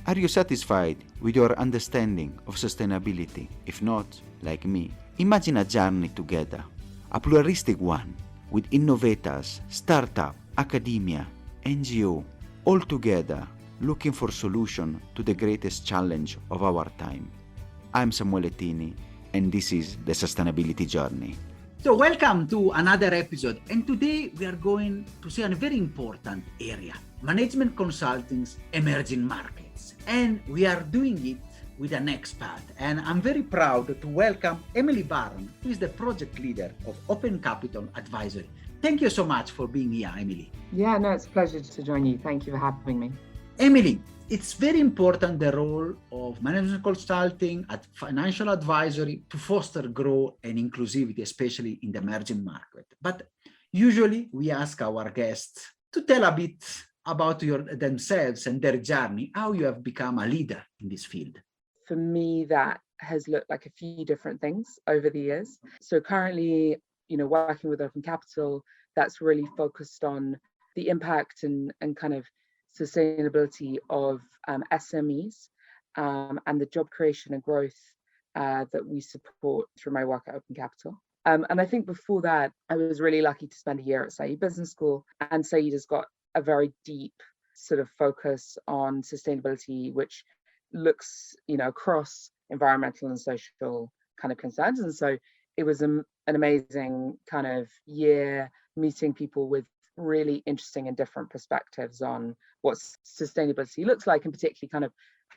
Are you satisfied with your understanding of sustainability? If not, like me, imagine a journey together, a pluralistic one, with innovators, startup, academia, NGO, all together looking for solution to the greatest challenge of our time. I'm Samuele Tini, and this is the Sustainability Journey. So welcome to another episode, and today we are going to see a very important area, management consulting's emerging markets. And we are doing it with an expert, and I'm very proud to welcome Emily Barran, who is the project leader of Open Capital Advisory. Thank you so much for being here, Emily. Yeah, no, it's a pleasure to join you. Thank you for having me. Emily, it's very important the role of management consulting at financial advisory to foster growth and inclusivity, especially in the emerging market. But usually we ask our guests to tell a bit about themselves and their journey, how you have become a leader in this field. For me, that has looked like a few different things over the years. So currently, working with Open Capital, that's really focused on the impact and kind of sustainability of SMEs and the job creation and growth that we support through my work at Open Capital. And I think before that, I was really lucky to spend a year at S.1 E Business School, and S.1 E has got a very deep sort of focus on sustainability, which looks, across environmental and social kind of concerns. And so it was an amazing kind of year meeting people with really interesting and different perspectives on what sustainability looks like, and particularly kind of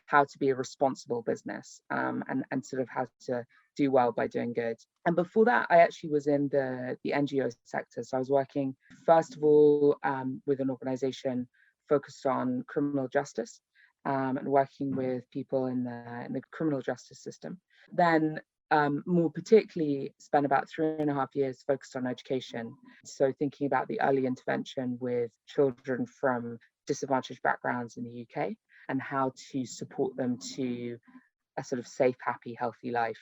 how to be a responsible business and sort of how to do well by doing good. And before that, I actually was in the NGO sector. So I was working, first of all, with an organization focused on criminal justice and working with people in the criminal justice system. Then more particularly spent about 3.5 years focused on education. So thinking about the early intervention with children from disadvantaged backgrounds in the UK and how to support them to a sort of safe, happy, healthy life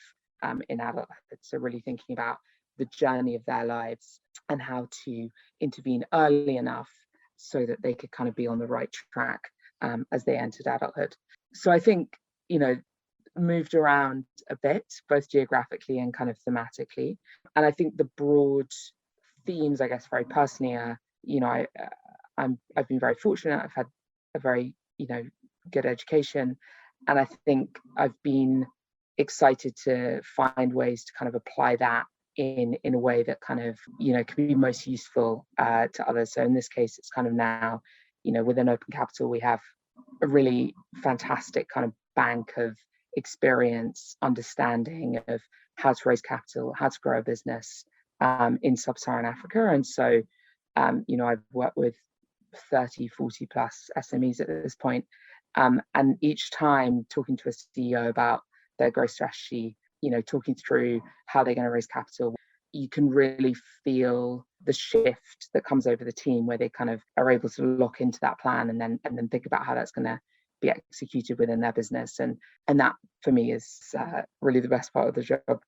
in adulthood. So really thinking about the journey of their lives and how to intervene early enough so that they could kind of be on the right track as they entered adulthood. So I think, moved around a bit, both geographically and kind of thematically. And I think the broad themes, I guess, very personally are, I've been very fortunate. I've had a very, good education. And I think I've been excited to find ways to kind of apply that in a way that kind of, can be most useful to others. So in this case, it's kind of now, within Open Capital, we have a really fantastic kind of bank of experience, understanding of how to raise capital, how to grow a business in sub-Saharan Africa. And so, I've worked with 30, 40 plus SMEs at this point. And each time talking to a CEO about their growth strategy, talking through how they're going to raise capital, you can really feel the shift that comes over the team where they kind of are able to lock into that plan and then think about how that's going to be executed within their business. And that for me is really the best part of the job.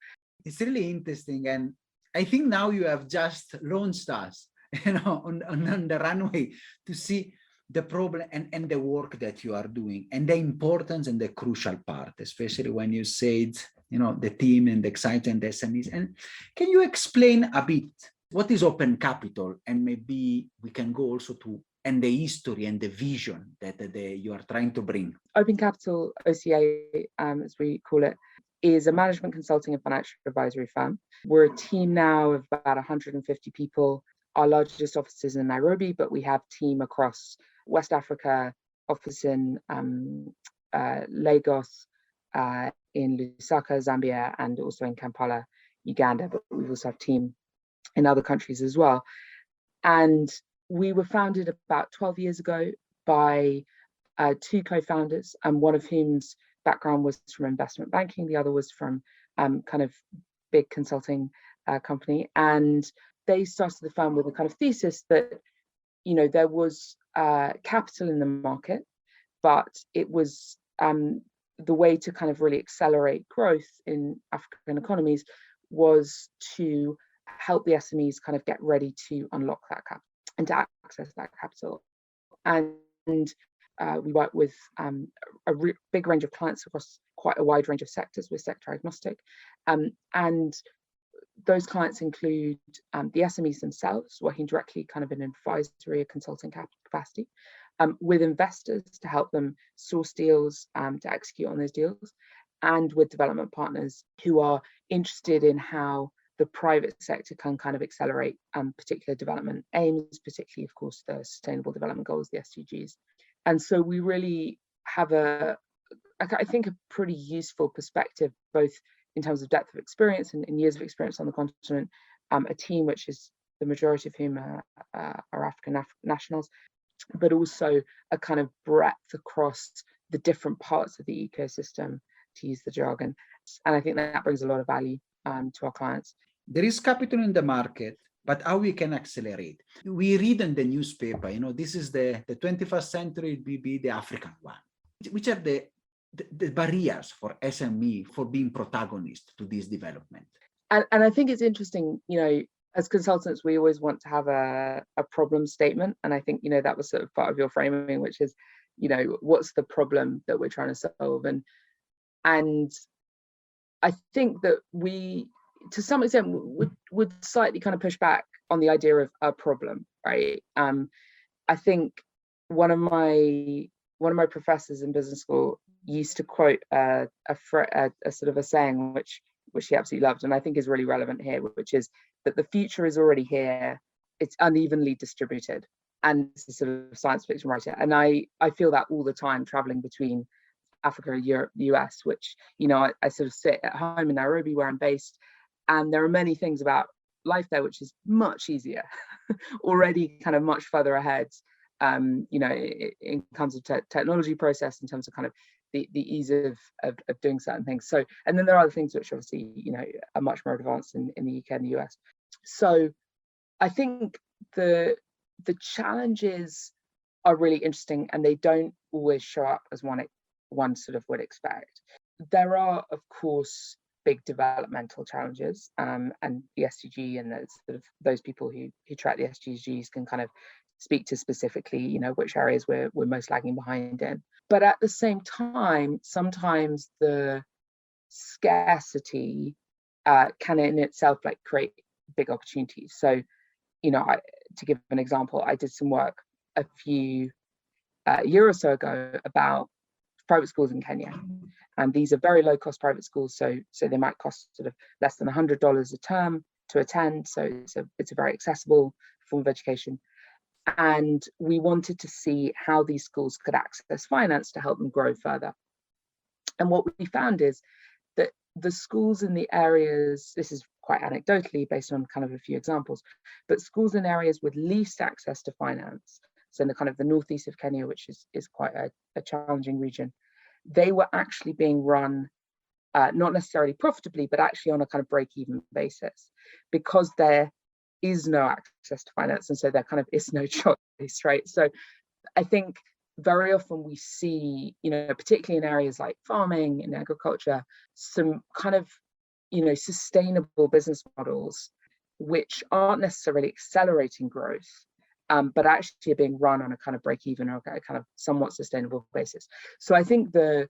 It's really interesting. And I think now you have just launched us, on the runway to see the problem and the work that you are doing and the importance and the crucial part, especially when you said, the team and the excitement SMEs. And can you explain a bit what is Open Capital? And maybe we can go also to and the history and the vision that you are trying to bring. Open Capital, OCA, as we call it, is a management consulting and financial advisory firm. We're a team now of about 150 people. Our largest office is in Nairobi, but we have team across West Africa, office in Lagos, in Lusaka, Zambia, and also in Kampala, Uganda. But we also have team in other countries as well. And we were founded about 12 years ago by two co-founders, and one of whom's background was from investment banking. The other was from kind of big consulting company. And they started the firm with a kind of thesis that, there was capital in the market, but it was the way to kind of really accelerate growth in African economies was to help the SMEs kind of get ready to unlock that capital and to access that capital. And we work with big range of clients across quite a wide range of sectors. We're sector agnostic. And those clients include the SMEs themselves, working directly kind of in an advisory or consulting capacity, with investors to help them source deals, to execute on those deals, and with development partners who are interested in how the private sector can kind of accelerate particular development aims, particularly, of course, the Sustainable Development Goals, the SDGs. And so we really have I think, a pretty useful perspective, both in terms of depth of experience and years of experience on the continent, a team which is the majority of whom are African nationals, but also a kind of breadth across the different parts of the ecosystem, to use the jargon. And I think that brings a lot of value to our clients. There is capital in the market, but how we can accelerate? We read in the newspaper, this is the 21st century, it will be the African one. Which are the barriers for SME for being protagonist to this development? And I think it's interesting, as consultants, we always want to have a problem statement. And I think, that was sort of part of your framing, which is, what's the problem that we're trying to solve? And I think that we, to some extent, would slightly kind of push back on the idea of a problem, right? I think one of my professors in business school used to quote a sort of a saying which he absolutely loved, and I think is really relevant here, which is that the future is already here, it's unevenly distributed. And it's a sort of science fiction writer, and I feel that all the time traveling between Africa, Europe, the US, which I sort of sit at home in Nairobi where I'm based, and there are many things about life there which is much easier, already kind of much further ahead, in terms of technology process, in terms of kind of the ease of doing certain things. So, and then there are other things which obviously, are much more advanced in the UK and the US. So I think the challenges are really interesting, and they don't always show up as one sort of would expect. There are, of course, big developmental challenges, and the SDG and those people who track the SDGs can kind of speak to specifically, which areas we're most lagging behind in. But at the same time, sometimes the scarcity can in itself create big opportunities. So, to give an example, I did some work a few year or so ago about private schools in Kenya, and these are very low cost private schools. So they might cost sort of less than $100 a term to attend. So it's a very accessible form of education. And we wanted to see how these schools could access finance to help them grow further. And what we found is that the schools in the areas, this is quite anecdotally based on kind of a few examples, but schools in areas with least access to finance, so in the kind of the northeast of Kenya, which is quite a challenging region, they were actually being run not necessarily profitably, but actually on a kind of break-even basis, because there is no access to finance, and so there kind of is no choice, right? So I think very often we see, particularly in areas like farming and agriculture, some kind of, sustainable business models which aren't necessarily accelerating growth, but actually are being run on a kind of break-even or a kind of somewhat sustainable basis. So I think the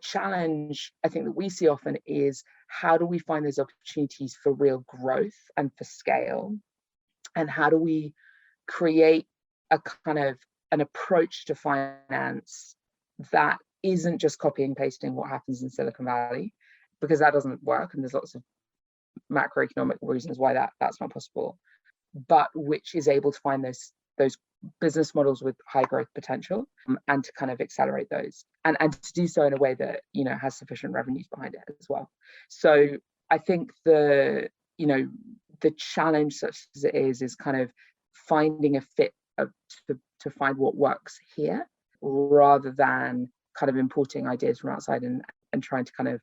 challenge I think that we see often is, how do we find those opportunities for real growth and for scale, and how do we create a kind of an approach to finance that isn't just copying and pasting what happens in Silicon Valley, because that doesn't work, and there's lots of macroeconomic reasons why that's not possible, but which is able to find those business models with high growth potential, and to kind of accelerate those, and to do so in a way that has sufficient revenues behind it as well. So I think the challenge, such as it is kind of finding a fit to find what works here, rather than kind of importing ideas from outside and trying to kind of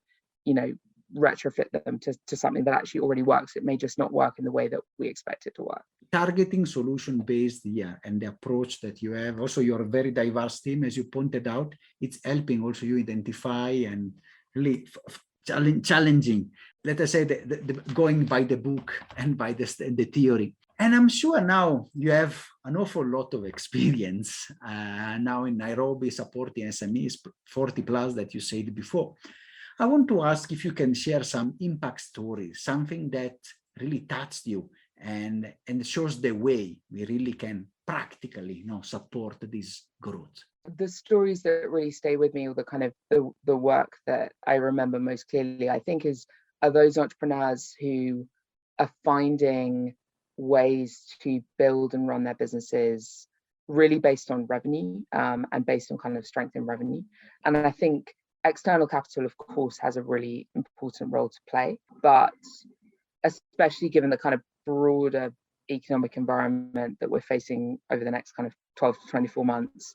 retrofit them to something that actually already works. It may just not work in the way that we expect it to work. Targeting solution-based, and the approach that you have, also your very diverse team, as you pointed out, it's helping also you identify and really challenging, let us say, the going by the book and by the theory. And I'm sure now you have an awful lot of experience now in Nairobi supporting SMEs, 40 plus that you said before. I want to ask if you can share some impact stories, something that really touched you and shows the way we really can practically support this growth. The stories that really stay with me, or the kind of the work that I remember most clearly, I think are those entrepreneurs who are finding ways to build and run their businesses really based on revenue and based on kind of strength in revenue. And I think external capital, of course, has a really important role to play, but especially given the kind of broader economic environment that we're facing over the next kind of 12 to 24 months,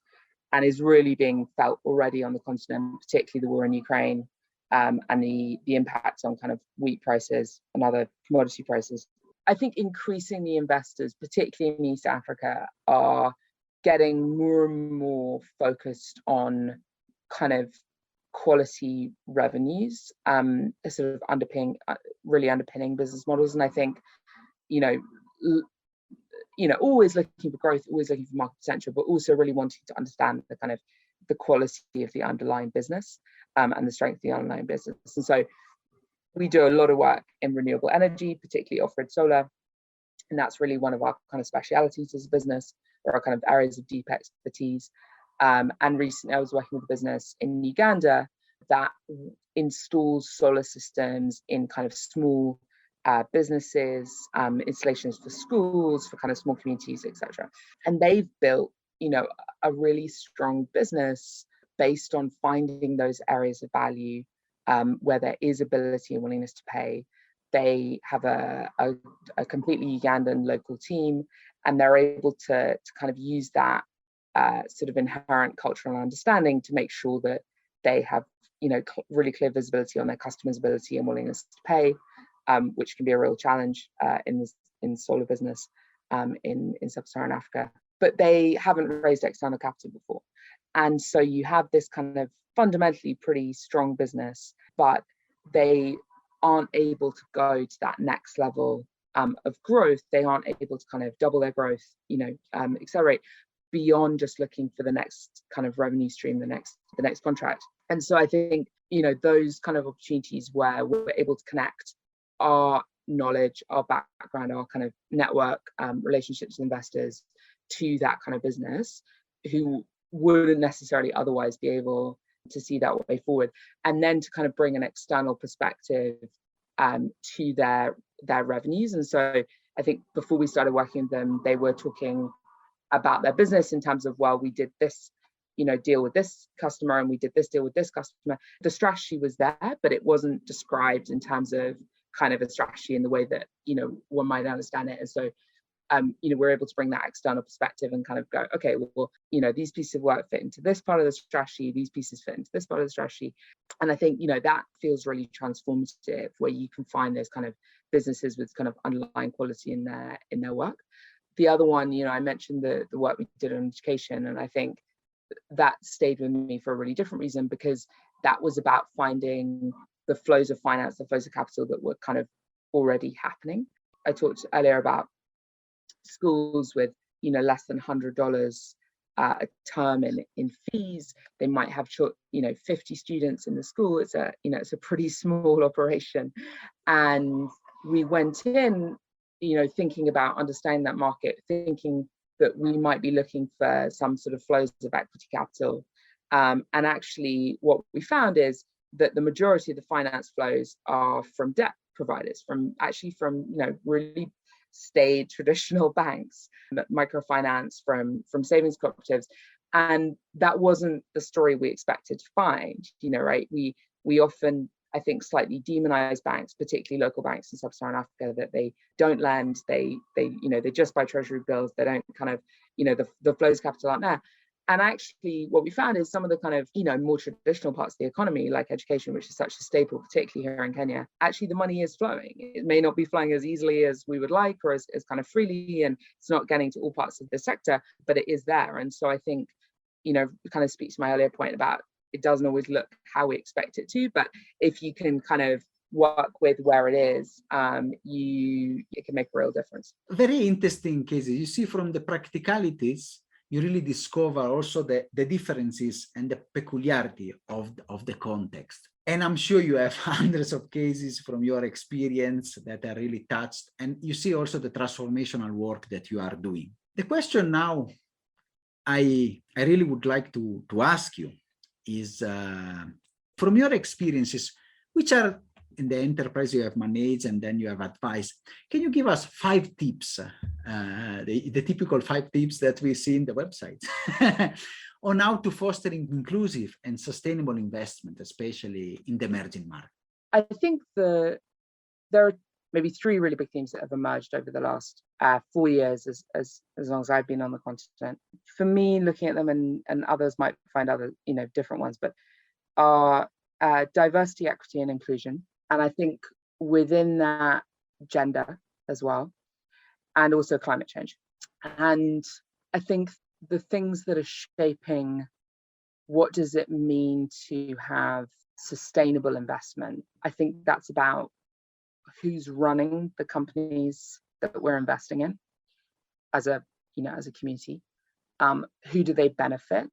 and is really being felt already on the continent, particularly the war in Ukraine and the impact on kind of wheat prices and other commodity prices. I think increasingly investors, particularly in East Africa, are getting more and more focused on kind of quality revenues, sort of underpinning business models. And I think, always looking for growth, always looking for market potential, but also really wanting to understand the kind of the quality of the underlying business and the strength of the underlying business. And so we do a lot of work in renewable energy, particularly off-grid solar, and that's really one of our kind of specialities as a business, or our kind of areas of deep expertise. And recently I was working with a business in Uganda that installs solar systems in kind of small businesses, installations for schools, for kind of small communities, etc. And they've built, a really strong business based on finding those areas of value where there is ability and willingness to pay. They have a completely Ugandan local team, and they're able to kind of use that sort of inherent cultural understanding to make sure that they have, really clear visibility on their customers' ability and willingness to pay, which can be a real challenge in solar business in sub-Saharan Africa. But they haven't raised external capital before. And so you have this kind of fundamentally pretty strong business, but they aren't able to go to that next level of growth. They aren't able to kind of double their growth, accelerate beyond just looking for the next kind of revenue stream, the next contract. And so I think, those kind of opportunities where we're able to connect our knowledge, our background, our kind of network, relationships with investors to that kind of business who wouldn't necessarily otherwise be able to see that way forward, and then to kind of bring an external perspective to their revenues. And so I think before we started working with them, they were talking about their business in terms of, well, we did this, deal with this customer, and we did this deal with this customer. The strategy was there, but it wasn't described in terms of kind of a strategy in the way that, one might understand it. And so, we're able to bring that external perspective and kind of go, okay, well, these pieces of work fit into this part of the strategy, these pieces fit into this part of the strategy. And I think, that feels really transformative, where you can find those kind of businesses with kind of underlying quality in their work. The other one, I mentioned the work we did on education, and I think that stayed with me for a really different reason, because that was about finding the flows of finance, the flows of capital that were kind of already happening. I talked earlier about schools with, less than $100 a term in fees. They might have 50 students in the school. It's a pretty small operation. And we went in, thinking about understanding that market, thinking that we might be looking for some sort of flows of equity capital. And actually what we found is that the majority of the finance flows are from debt providers, from really staid traditional banks, microfinance, from savings cooperatives. And that wasn't the story we expected to find, right? We often, I think, slightly demonize banks, particularly local banks in sub-Saharan Africa, that they don't lend, they just buy treasury bills, they don't kind of, the flows of capital aren't there. And actually what we found is some of the kind of, more traditional parts of the economy, like education, which is such a staple, particularly here in Kenya, actually the money is flowing. It may not be flowing as easily as we would like, or as kind of freely, and it's not getting to all parts of the sector, but it is there. And so I think, it kind of speaks to my earlier point about it doesn't always look how we expect it to, but if you can kind of work with where it is, it can make a real difference. Very interesting cases. You see, from the practicalities, you really discover also the differences and the peculiarity of the context. And I'm sure you have hundreds of cases from your experience that are really touched. And you see also the transformational work that you are doing. The question now I really would like to ask you is, from your experiences, which are in the enterprise you have managed and then you have advised, can you give us 5 tips, the typical 5 tips that we see in the website on how to foster inclusive and sustainable investment, especially in the emerging market? I think there are maybe 3 really big themes that have emerged over the last 4 years, as long as I've been on the continent. For me, looking at them, and others might find other, different ones, but are diversity, equity, and inclusion. And I think within that, gender as well, and also climate change. And I think the things that are shaping what does it mean to have sustainable investment, I think that's about who's running the companies that we're investing in as a community, who do they benefit,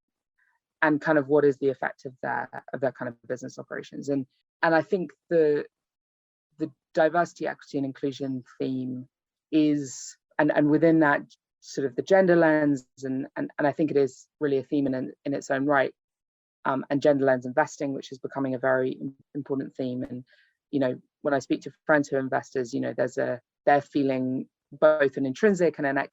and kind of what is the effect of their kind of business operations. And I think the diversity, equity, and inclusion theme is, and within that, sort of the gender lens, and I think it is really a theme in its own right, and gender lens investing, which is becoming a very important theme. And when I speak to friends who are investors, they're feeling both an intrinsic and an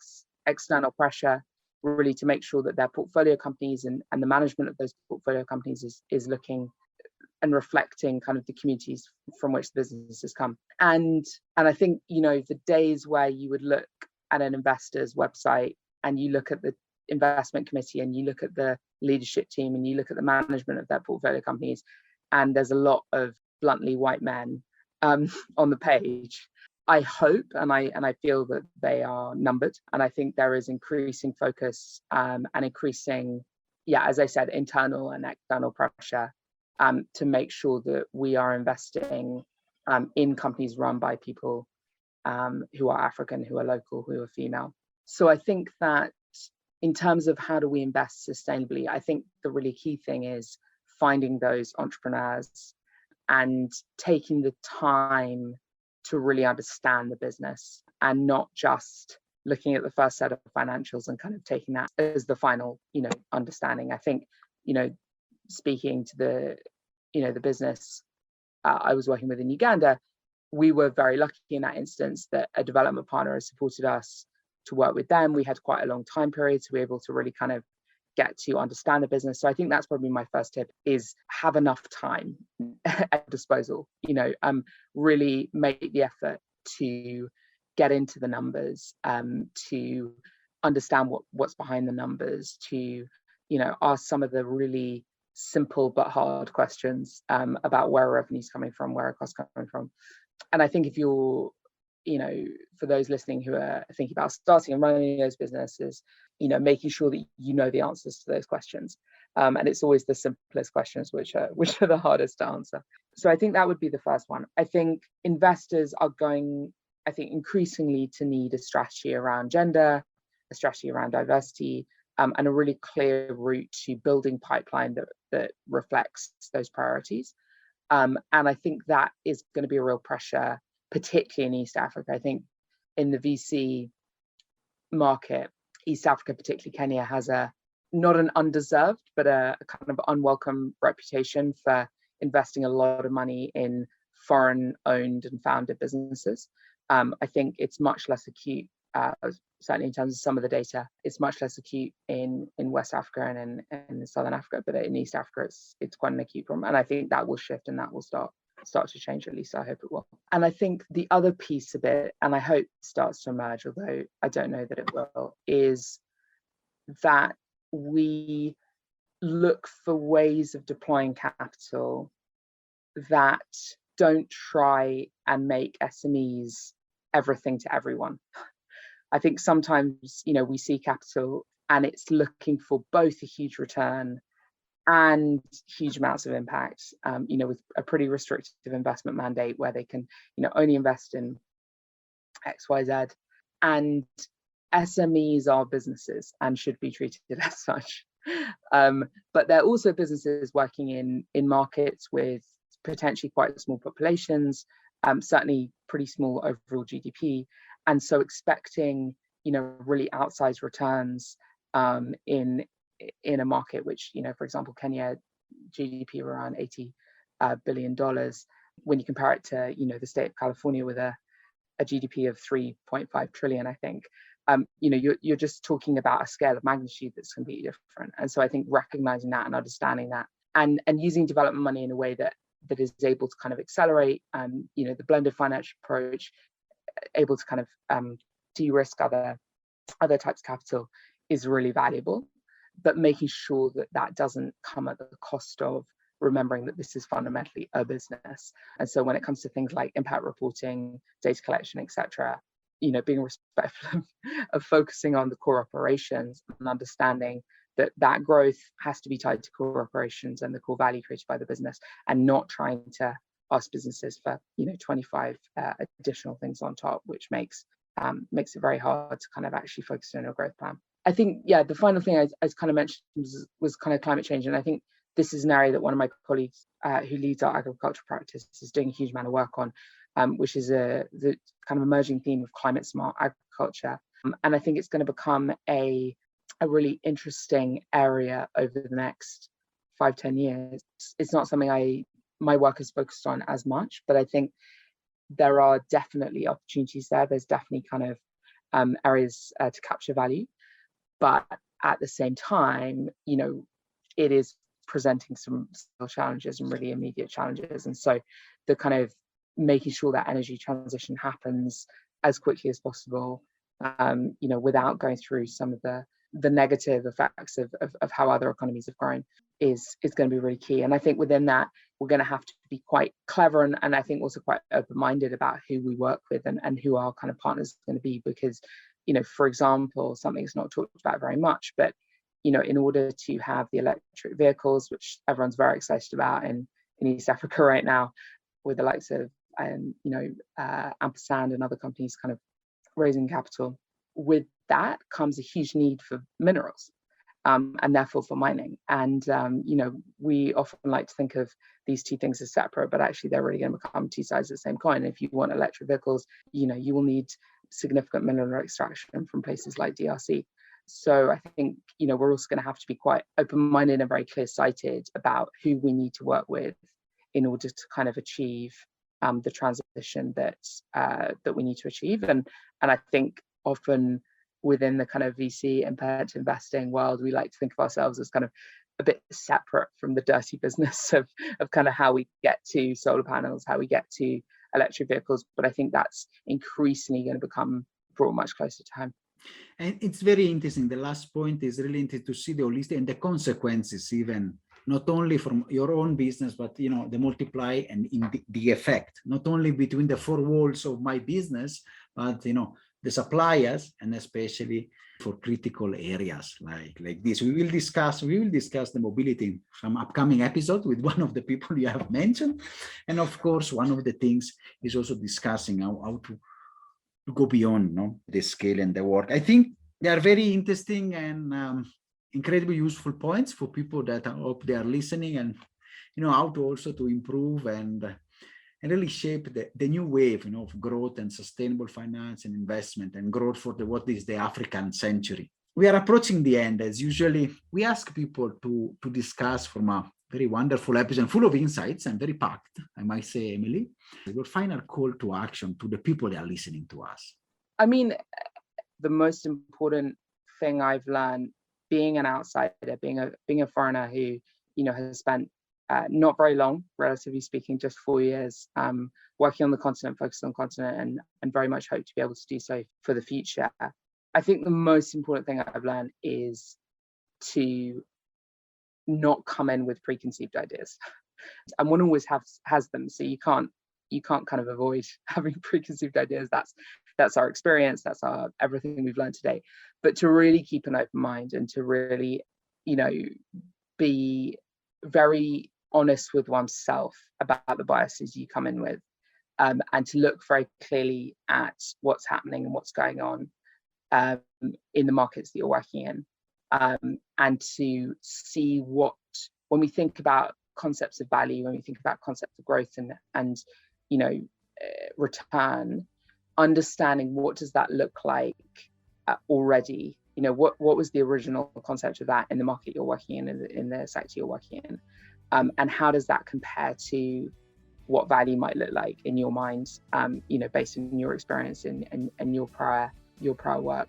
external pressure, really, to make sure that their portfolio companies and the management of those portfolio companies is looking and reflecting kind of the communities from which the business has come. And I think, the days where you would look at an investor's website and you look at the investment committee and you look at the leadership team and you look at the management of their portfolio companies, and there's a lot of bluntly white men on the page, I hope and I feel that they are numbered. And I think there is increasing focus and increasing, as I said, internal and external pressure to make sure that we are investing in companies run by people who are African, who are local, who are female. So I think that in terms of how do we invest sustainably, I think the really key thing is finding those entrepreneurs and taking the time to really understand the business, and not just looking at the first set of financials and kind of taking that as the final, understanding. I think, speaking to the business I was working with in Uganda, we were very lucky in that instance that a development partner has supported us to work with them. We had quite a long time period to be able to really kind of get to understand the business. So I think that's probably my first tip, is have enough time at disposal, really make the effort to get into the numbers, to understand what's behind the numbers, to, ask some of the really simple but hard questions about where revenue's coming from, where are costs coming from. And I think if you're, for those listening who are thinking about starting and running those businesses, making sure that you know the answers to those questions. And it's always the simplest questions which are the hardest to answer. So I think that would be the first one. I think investors are going, increasingly to need a strategy around gender, a strategy around diversity, and a really clear route to building pipeline that reflects those priorities. And I think that is going to be a real pressure, particularly in East Africa. I think in the VC market, East Africa, particularly Kenya, has not an undeserved, but a kind of unwelcome reputation for investing a lot of money in foreign owned and founded businesses. I think it's much less acute, certainly in terms of some of the data, it's much less acute in West Africa and in Southern Africa, but in East Africa, it's quite an acute problem. And I think that will shift and that will start to change, at least I hope it will. And I think the other piece of it, and I hope starts to emerge, although I don't know that it will, is that we look for ways of deploying capital that don't try and make SMEs everything to everyone. I think sometimes, we see capital and it's looking for both a huge return and huge amounts of impact, with a pretty restrictive investment mandate where they can, only invest in X, Y, Z. And SMEs are businesses and should be treated as such. But they're also businesses working in markets with potentially quite small populations, certainly pretty small overall GDP. And so expecting, really outsized returns in a market which, for example, Kenya GDP around $80 billion. When you compare it to, the state of California with a GDP of 3.5 trillion, I think, you're just talking about a scale of magnitude that's completely different. And so I think recognizing that and understanding that and using development money in a way that is able to kind of accelerate, the blended finance approach, able to kind of de-risk other types of capital is really valuable, but making sure that doesn't come at the cost of remembering that this is fundamentally a business. And so when it comes to things like impact reporting, data collection, etc., being respectful of focusing on the core operations and understanding that growth has to be tied to core operations and the core value created by the business, and not trying to ask businesses for 25 additional things on top, which makes it very hard to kind of actually focus on a growth plan. I think, the final thing I kind of mentioned was kind of climate change. And I think this is an area that one of my colleagues who leads our agricultural practice is doing a huge amount of work on, which is the kind of emerging theme of climate smart agriculture. And I think it's going to become a really interesting area over the next 5-10 years. It's not something my work is focused on as much, but I think there are definitely opportunities there. There's definitely kind of areas to capture value. But at the same time, it is presenting some challenges and really immediate challenges. And so the kind of making sure that energy transition happens as quickly as possible, without going through some of the negative effects of how other economies have grown is going to be really key. And I think within that, we're going to have to be quite clever and I think also quite open-minded about who we work with and who our kind of partners are going to be, because, for example, something that's not talked about very much, but, in order to have the electric vehicles, which everyone's very excited about in East Africa right now, with the likes of, Ampersand and other companies kind of raising capital, with that comes a huge need for minerals. And therefore for mining. And, we often like to think of these two things as separate, but actually they're really going to become two sides of the same coin. If you want electric vehicles, you will need significant mineral extraction from places like DRC. So I think, we're also going to have to be quite open-minded and very clear-sighted about who we need to work with in order to kind of achieve the transition that we need to achieve. And I think often within the kind of VC impact investing world, we like to think of ourselves as kind of a bit separate from the dirty business of kind of how we get to solar panels, how we get to electric vehicles. But I think that's increasingly going to become brought much closer to home. And it's very interesting. The last point is really interesting to see the holistic and the consequences, even not only from your own business, but the multiply and in the effect, not only between the four walls of my business, but the suppliers, and especially for critical areas like this. We will discuss the mobility in some upcoming episode with one of the people you have mentioned. And of course, one of the things is also discussing how to go beyond the scale and the work. I think they are very interesting and incredibly useful points for people that I hope they are listening, and how to also to improve and really shape the new wave of growth and sustainable finance and investment and growth for what is the African century. We are approaching the end. As usually, we ask people to discuss from a very wonderful episode full of insights and very packed, I might say, Emily. Your final call to action to the people that are listening to us. I mean, the most important thing I've learned being an outsider, being a foreigner who, has spent not very long, relatively speaking, just 4 years, working on the continent, focused on the continent, and very much hope to be able to do so for the future. I think the most important thing I've learned is to not come in with preconceived ideas. And one always has them, so you can't kind of avoid having preconceived ideas. That's our experience, that's everything we've learned today. But to really keep an open mind and to really, be very honest with oneself about the biases you come in with, and to look very clearly at what's happening and what's going on in the markets that you're working in, and to see what, when we think about concepts of value, when we think about concepts of growth and return, understanding what does that look like already. What was the original concept of that in the market you're working in the sector you're working in, and how does that compare to what value might look like in your mind, based on your experience and your prior work,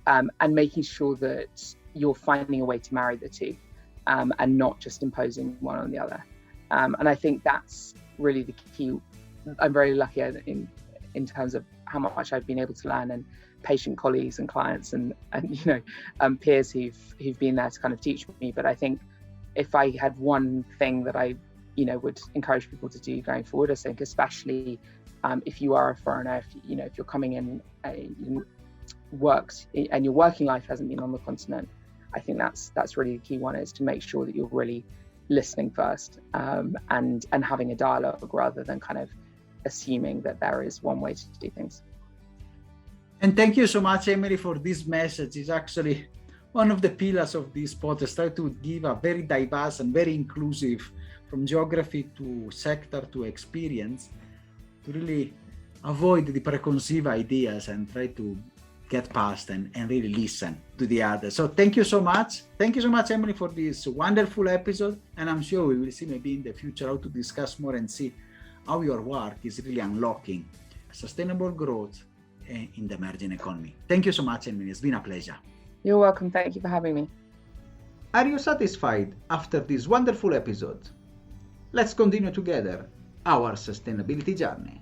and making sure that you're finding a way to marry the two, and not just imposing one on the other. And I think that's really the key. I'm very lucky in terms of how much I've been able to learn, and patient colleagues and clients and peers who've been there to kind of teach me. But I think if I had one thing that I would encourage people to do going forward, I think especially if you are a foreigner, if you're coming in worked and your working life hasn't been on the continent, I think that's really the key one, is to make sure that you're really listening first, and having a dialogue rather than kind of assuming that there is one way to do things. And thank you so much, Emily, for this message. It's actually one of the pillars of this podcast, try to give a very diverse and very inclusive, from geography to sector to experience, to really avoid the preconceived ideas and try to get past and really listen to the others. So thank you so much. Thank you so much, Emily, for this wonderful episode. And I'm sure we will see maybe in the future how to discuss more and see how your work is really unlocking sustainable growth in the emerging economy. Thank you so much, Emily. It's been a pleasure. You're welcome. Thank you for having me. Are you satisfied after this wonderful episode? Let's continue together our sustainability journey.